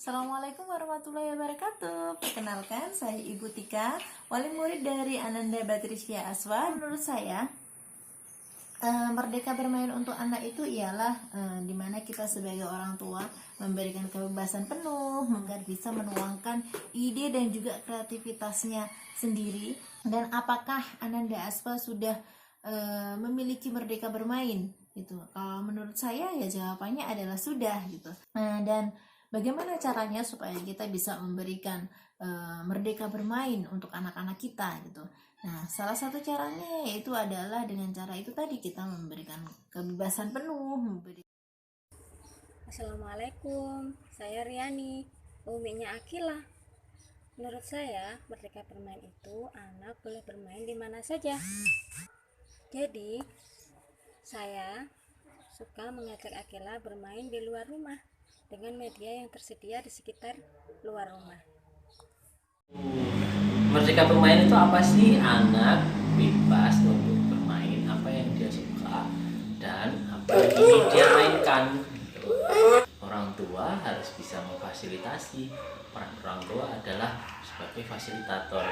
Assalamualaikum warahmatullahi wabarakatuh. Perkenalkan, saya Ibu Tika, wali murid dari Ananda Batrisya Aswa. Menurut saya, merdeka bermain untuk anak itu ialah dimana kita sebagai orang tua memberikan kebebasan penuh, agar bisa menuangkan ide dan juga kreativitasnya sendiri. Dan apakah Ananda Aswa sudah memiliki merdeka bermain? Gitu. Kalau menurut saya ya jawabannya adalah sudah gitu. Dan bagaimana caranya supaya kita bisa memberikan merdeka bermain untuk anak-anak kita gitu. Nah, salah satu caranya yaitu adalah dengan cara itu tadi, kita memberikan kebebasan penuh. Assalamualaikum, saya Riani, uminya Akila. Menurut saya, merdeka bermain itu anak boleh bermain di mana saja. Jadi, saya suka mengajak Akila bermain di luar rumah dengan media yang tersedia di sekitar luar rumah. Merdeka bermain itu apa sih? Anak bebas untuk bermain apa yang dia suka dan apa yang ingin dia mainkan. Orang tua harus bisa memfasilitasi. Peran orang tua adalah sebagai fasilitator,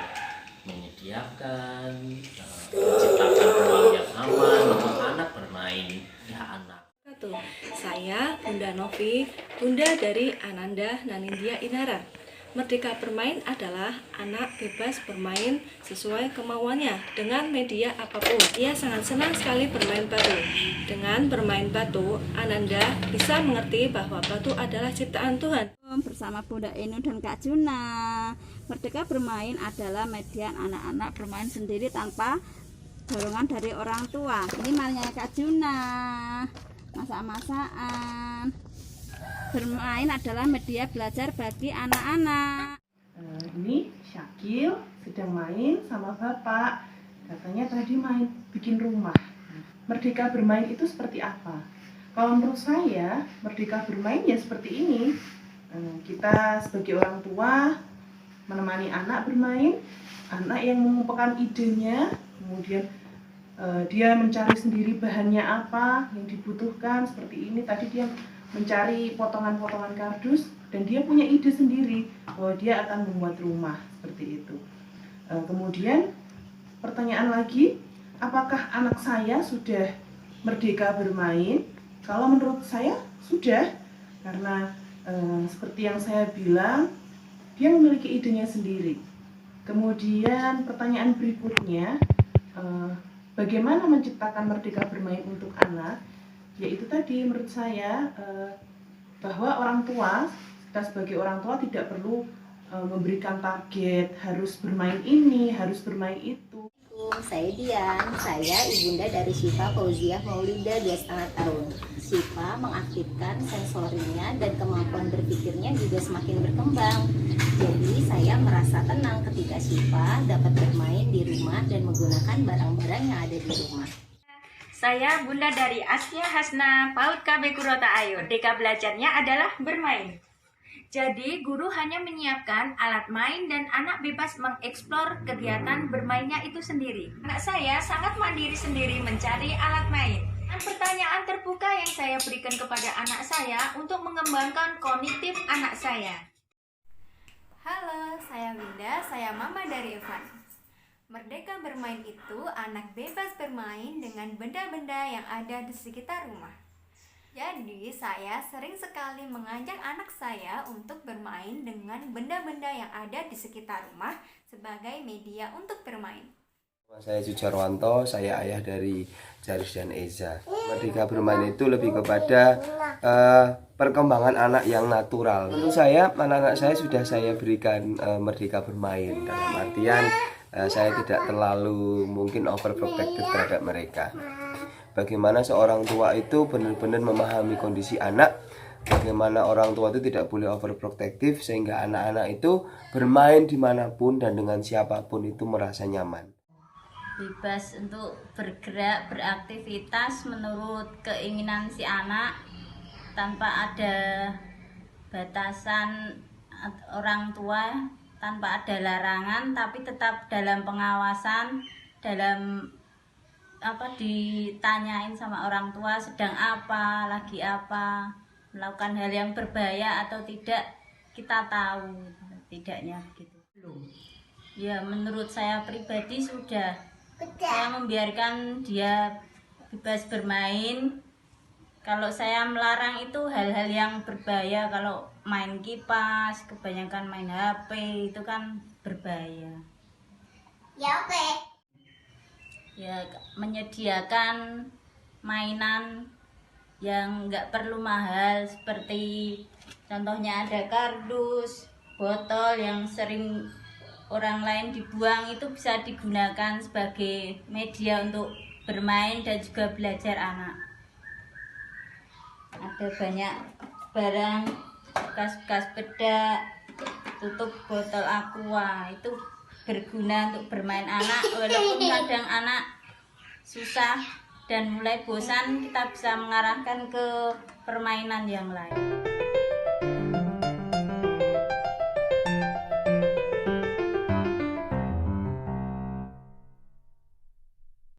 menyediakan, menciptakan ruang yang aman untuk anak bermain. Ya anak. Saya Bunda Novi, Bunda dari Ananda Nanindya Inara. Merdeka bermain adalah anak bebas bermain sesuai kemauannya dengan media apapun. Ia sangat senang sekali bermain batu. Dengan bermain batu, Ananda bisa mengerti bahwa batu adalah ciptaan Tuhan. Bersama Bunda Enu dan Kak Juna, merdeka bermain adalah media anak-anak bermain sendiri tanpa dorongan dari orang tua. Ini mainnya Kak Juna, masak-masakan. Bermain adalah media belajar bagi anak-anak. Ini Syakil sedang main sama bapak. Katanya tadi main bikin rumah. Merdeka bermain itu seperti apa? Kalau menurut saya, merdeka bermain ya seperti ini. Kita sebagai orang tua menemani anak bermain, anak yang mengumpulkan idenya, kemudian dia mencari sendiri bahannya apa yang dibutuhkan. Seperti ini tadi dia mencari potongan-potongan kardus dan dia punya ide sendiri bahwa dia akan membuat rumah seperti itu. Kemudian pertanyaan lagi, apakah anak saya sudah merdeka bermain? Kalau menurut saya sudah, karena seperti yang saya bilang, dia memiliki idenya sendiri. Kemudian pertanyaan berikutnya, bagaimana menciptakan merdeka bermain untuk anak? Yaitu tadi menurut saya bahwa orang tua, kita sebagai orang tua tidak perlu memberikan target harus bermain ini, harus bermain itu. Saya Dian, saya ibunda dari Syifa Fauziah Maulida 2,5 tahun. Syifa mengaktifkan sensorinya dan kemampuan berpikirnya juga semakin berkembang. Jadi saya merasa tenang ketika Syifa dapat bermain di rumah dan menggunakan barang-barang yang ada di rumah. Saya Bunda dari Asya Hasna, PAUD KB Kurota Ayu. Merdeka belajarnya adalah bermain. Jadi, guru hanya menyiapkan alat main dan anak bebas mengeksplor kegiatan bermainnya itu sendiri. Anak saya sangat mandiri sendiri mencari alat main. Dan pertanyaan terbuka yang saya berikan kepada anak saya untuk mengembangkan kognitif anak saya. Halo, saya Winda, saya mama dari Evan. Merdeka bermain itu anak bebas bermain dengan benda-benda yang ada di sekitar rumah. Jadi saya sering sekali mengajak anak saya untuk bermain dengan benda-benda yang ada di sekitar rumah sebagai media untuk bermain. Saya Jujarwanto, saya ayah dari Jaris dan Eza. Merdeka bermain itu lebih kepada perkembangan anak yang natural. Menurut saya, anak-anak saya sudah saya berikan merdeka bermain. Dalam artian saya tidak terlalu mungkin overprotective terhadap mereka. Bagaimana seorang tua itu benar-benar memahami kondisi anak, bagaimana orang tua itu tidak boleh overprotective sehingga anak-anak itu bermain dimanapun dan dengan siapapun itu merasa nyaman. Bebas untuk bergerak, beraktivitas menurut keinginan si anak tanpa ada batasan orang tua, tanpa ada larangan, tapi tetap dalam pengawasan, dalam ditanyain sama orang tua sedang apa, lagi apa, melakukan hal yang berbahaya atau tidak, kita tahu tidaknya begitu. Belum. Ya menurut saya pribadi sudah. Saya membiarkan dia bebas bermain. Kalau saya melarang itu hal-hal yang berbahaya, kalau main kipas, kebanyakan main HP itu kan berbahaya. Ya oke. Ya menyediakan mainan yang nggak perlu mahal, seperti contohnya ada kardus, botol yang sering orang lain dibuang, itu bisa digunakan sebagai media untuk bermain dan juga belajar anak. Ada banyak barang bekas-bekas bedak, tutup botol aqua, itu berguna untuk bermain anak. Walaupun kadang anak susah dan mulai bosan, kita bisa mengarahkan ke permainan yang lain.